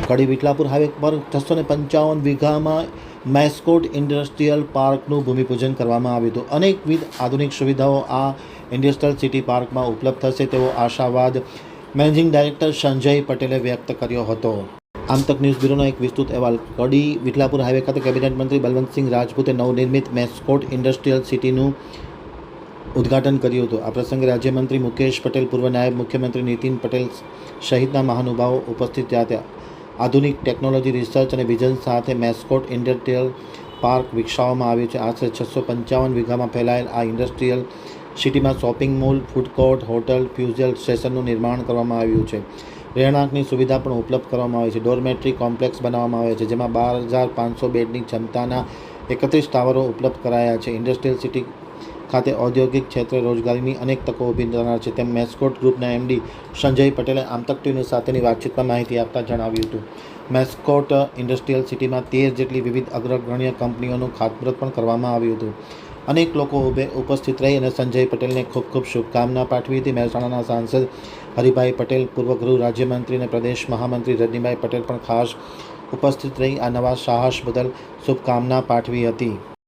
કડી વિટલાપુર highway પર 655 વીઘામાં mascot industrial પાર્કનું ભૂમિપૂજન કરવામાં આવ્યું હતું. અનેકવિધ આધુનિક સુવિધાઓ આ ઇન્ડસ્ટ્રીયલ સિટી પાર્કમાં ઉપલબ્ધ થશે તેવો આશાવાદ મેનેજિંગ ડાયરેક્ટર સંજય પટેલે વ્યક્ત કર્યો હતો. આમતક ન્યૂઝ બ્યુરોનો એક વિસ્તૃત અહેવાલ. કડી વિટલાપુર હાઈવે ખાતે કેબિનેટ મંત્રી બલવંતસિંહ રાજપૂતે નવનિર્મિત મેસ્કોટ ઇન્ડસ્ટ્રીયલ સિટીનું ઉદ્ઘાટન કર્યું હતું. આ પ્રસંગે રાજ્યમંત્રી મુકેશ પટેલ, પૂર્વ નાયબ મુખ્યમંત્રી નીતિન પટેલ સહિતના મહાનુભાવો ઉપસ્થિત રહ્યા હતા. આધુનિક ટેકનોલોજી, રિસર્ચ અને વિઝન સાથે મેસ્કોટ ઇન્ડસ્ટ્રીયલ પાર્ક વિકસાવવામાં આવ્યું છે. આશરે 655 વીઘામાં ફેલાયેલ આ ઇન્ડસ્ટ્રીયલ સિટીમાં shopping mall, food court, hotel, fuel સ્ટેશનનું નિર્માણ કરવામાં આવ્યું છે. રહેણાંકની સુવિધા પણ ઉપલબ્ધ કરવામાં આવી છે. ડોરમેટરી કોમ્પ્લેક્સ બનાવવામાં આવ્યા છે, જેમાં 12,500 બેડની ક્ષમતાના 31 ટાવરો ઉપલબ્ધ કરાયા છે. ઇન્ડસ્ટ્રીયલ સિટી ખાતે ઔદ્યોગિક ક્ષેત્રે રોજગારીની અનેક તકો ઊભી થનાર છે, તેમ મેસ્કોટ ગ્રુપના એમડી સંજય પટેલે આમતક ટીવી સાથેની વાતચીતમાં માહિતી આપતા જણાવ્યું હતું. મેસ્કોટ ઇન્ડસ્ટ્રીયલ સિટીમાં 13 જેટલી વિવિધ અગ્રગણ્ય કંપનીઓનું ખાતમુહૂર્ત પણ કરવામાં આવ્યું હતું. અનેક લોકો ઉપસ્થિત રહી અને સંજય પટેલને ખૂબ ખૂબ શુભકામના પાઠવી હતી. મહેસાણાના સાંસદ હરિભાઈ પટેલ, પૂર્વ ગૃહ રાજ્યમંત્રી અને પ્રદેશ મહામંત્રી રજનીભાઈ પટેલ પણ ખાસ ઉપસ્થિત રહી આ નવા સાહસ બદલ શુભકામના પાઠવી હતી.